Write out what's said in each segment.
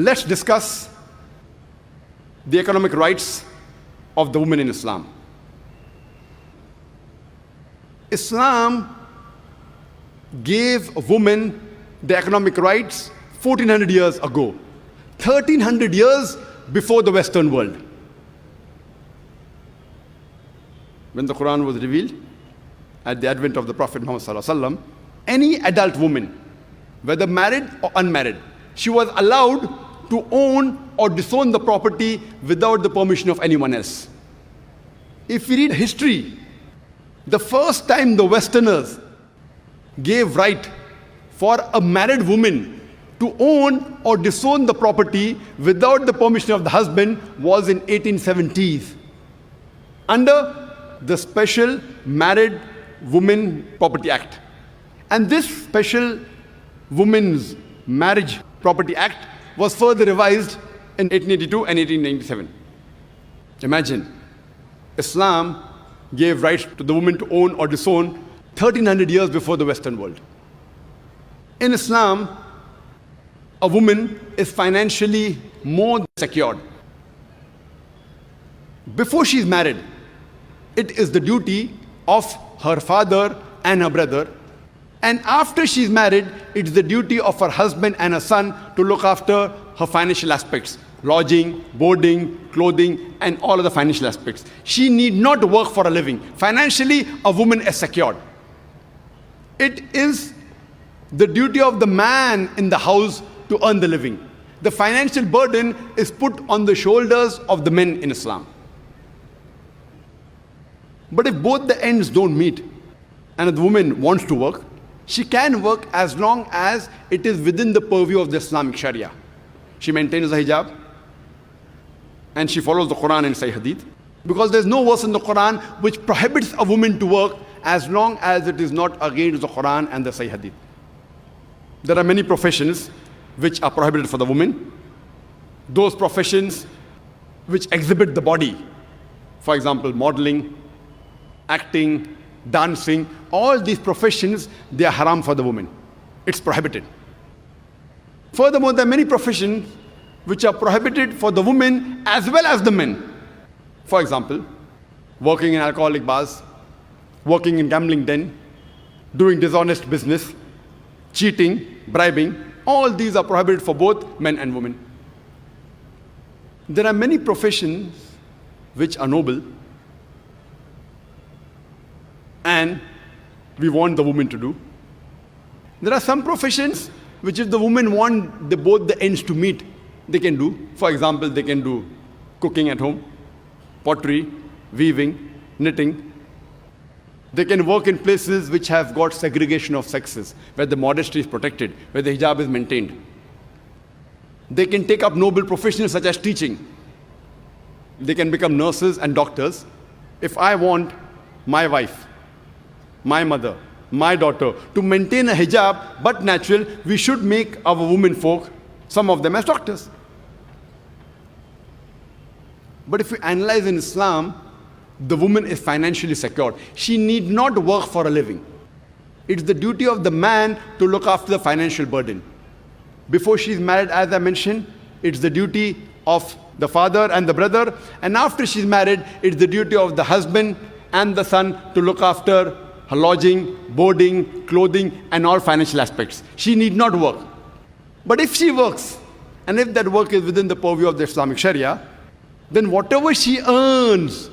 Let's discuss the economic rights of the woman in Islam. Islam gave women the economic rights 1400 years ago, 1300 years before the Western world. When the Quran was revealed at the advent of the Prophet Muhammad ﷺ, any adult woman, whether married or unmarried, she was allowed to own or disown the property without the permission of anyone else. If we read history, the first time the Westerners gave right for a married woman to own or disown the property without the permission of the husband was in 1870s, under the Special Married Women Property Act. And this Special Women's Marriage Property Act was further revised in 1882 and 1897. Imagine, Islam gave rights to the woman to own or disown 1300 years before the Western world. In Islam, a woman is financially more secured. Before she is married, it is the duty of her father and her brother. And after she is married, it's the duty of her husband and her son to look after her financial aspects, lodging, boarding, clothing, and all of the financial aspects. She need not work for a living. Financially, a woman is secured. It is the duty of the man in the house to earn the living. The financial burden is put on the shoulders of the men in Islam. But if both the ends don't meet, and the woman wants to work, she can work as long as it is within the purview of the Islamic Sharia. She maintains the hijab, and she follows the Quran and Sahih Hadith, because there's no verse in the Quran which prohibits a woman to work as long as it is not against the Quran and the Sahih Hadith. There are many professions which are prohibited for the woman. Those professions which exhibit the body, for example, modeling, acting, dancing, all these professions, they are haram for the woman. It's prohibited. Furthermore, there are many professions which are prohibited for the women as well as the men. For example, working in alcoholic bars, working in gambling den, doing dishonest business, cheating, bribing, all these are prohibited for both men and women. There are many professions which are noble, and we want the woman to do. There are some professions which if the women want both the ends to meet, they can do. For example, they can do cooking at home, pottery, weaving, knitting. They can work in places which have got segregation of sexes, where the modesty is protected, where the hijab is maintained. They can take up noble professions such as teaching. They can become nurses and doctors. If I want my wife, my mother, my daughter to maintain a hijab but natural, we should make our women folk, some of them as doctors. But if we analyze in Islam, the woman is financially secured. She need not work for a living. It's the duty of the man to look after the financial burden. Before she is married, as I mentioned, it's the duty of the father and the brother. And after she's married, it's the duty of the husband and the son to look after her lodging, boarding, clothing, and all financial aspects. She need not work. But if she works, and if that work is within the purview of the Islamic Sharia, then whatever she earns,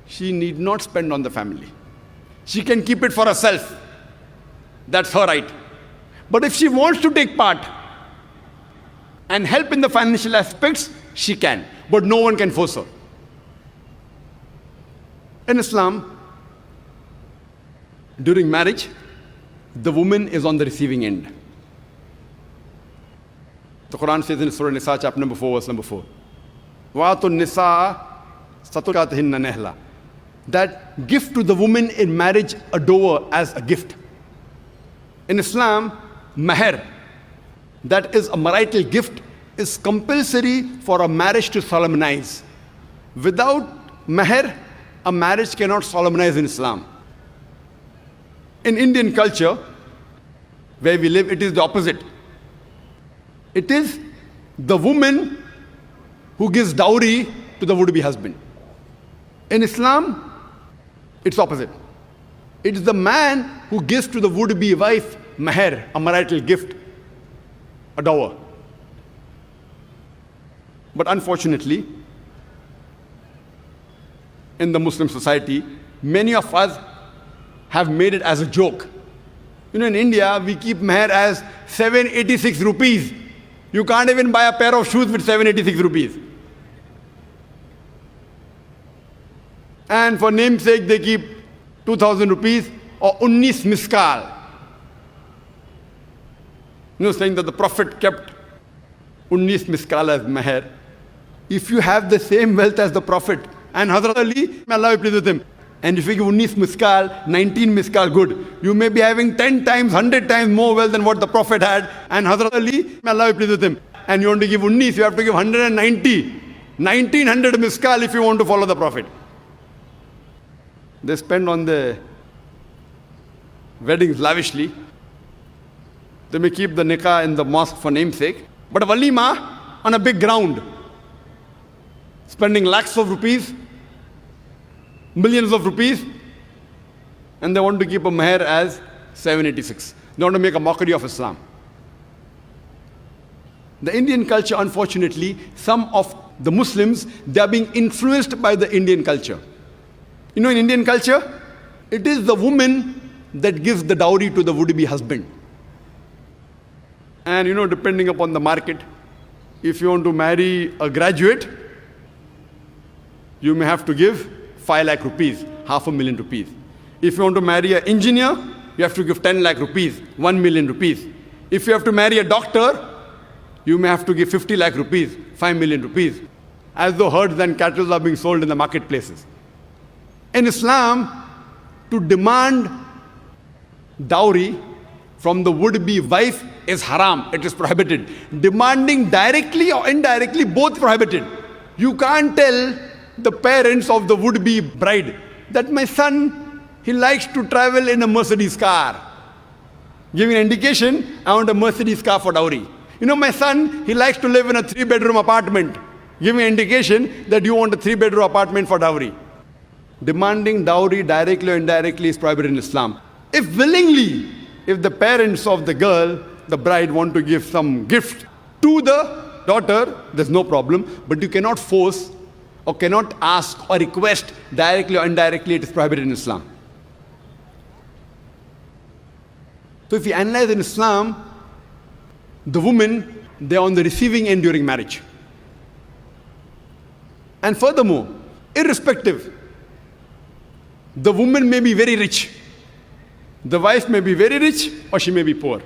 she need not spend on the family. She can keep it for herself. That's her right. But if she wants to take part and help in the financial aspects, she can. But no one can force her. In Islam, during marriage, the woman is on the receiving end. The Quran says in Surah Nisa, chapter number 4, verse number 4, وَاتُ النِّسَاءَ صَدُقَاتِهِنَّ نِحْلًا, that give to the woman in marriage a dower as a gift. In Islam, mahr, that is a marital gift, is compulsory for a marriage to solemnize. Without mahr, a marriage cannot solemnize in Islam. In Indian culture, where we live, it is the opposite. It is the woman who gives dowry to the would-be husband. In Islam, it's opposite. It's the man who gives to the would-be wife mahr, a marital gift, a dower. But unfortunately, in the Muslim society, many of us have made it as a joke. You know, in India, we keep mahr as 786 rupees. You can't even buy a pair of shoes with 786 rupees. And for namesake, they keep 2,000 rupees or 19 miskal. You know, saying that the Prophet kept 19 miskal as mahr. If you have the same wealth as the Prophet and Hazrat Ali, may Allah be pleased with him, and if you give 19 miskal, 19 miskal good, you may be having 10 times, 100 times more wealth than what the Prophet had, and Hazrat Ali, may Allah be pleased with him. And you want to give 19, you have to give 190, 1900 miskal if you want to follow the Prophet. They spend on the weddings lavishly. They may keep the nikah in the mosque for namesake, but a walima on a big ground, spending lakhs of rupees, millions of rupees, and they want to keep a mahr as 786. They want to make a mockery of Islam. The Indian culture, unfortunately, some of the Muslims, they are being influenced by the Indian culture. You know, in Indian culture, it is the woman that gives the dowry to the would-be husband. And you know, depending upon the market, if you want to marry a graduate, you may have to give 5 lakh rupees, 500,000 rupees. If you want to marry an engineer, you have to give 10 lakh rupees, 1 million rupees. If you have to marry a doctor, you may have to give 50 lakh rupees, 5 million rupees. As though herds and cattle are being sold in the marketplaces. In Islam, to demand dowry from the would-be wife is haram. It is prohibited. Demanding directly or indirectly, both prohibited. You can't tell the parents of the would-be bride that my son, he likes to travel in a Mercedes car. Giving an indication, I want a Mercedes car for dowry. You know, my son, he likes to live in a 3-bedroom apartment. Giving an indication that you want a 3-bedroom apartment for dowry. Demanding dowry directly or indirectly is prohibited in Islam. If willingly, if the parents of the girl, the bride, want to give some gift to the daughter, there's no problem. But you cannot force or cannot ask or request directly or indirectly. It is prohibited in Islam. So if you analyze in Islam, the women, they are on the receiving end during marriage. And furthermore, irrespective, the woman may be very rich. The wife may be very rich or she may be poor.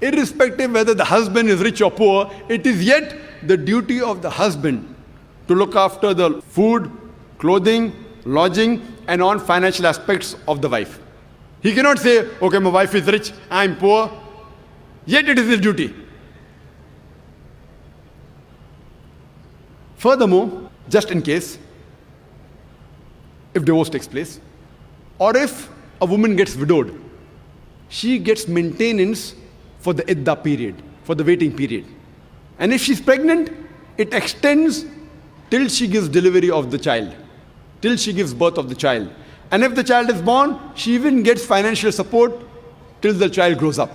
Irrespective whether the husband is rich or poor, it is yet the duty of the husband to look after the food, clothing, lodging, and on financial aspects of the wife. He cannot say, okay, my wife is rich, I am poor, yet it is his duty. Furthermore, just in case, if divorce takes place, or if a woman gets widowed, she gets maintenance for the iddah period, for the waiting period. And if she's pregnant, it extends till she gives delivery of the child, till she gives birth of the child. And if the child is born, she even gets financial support till the child grows up.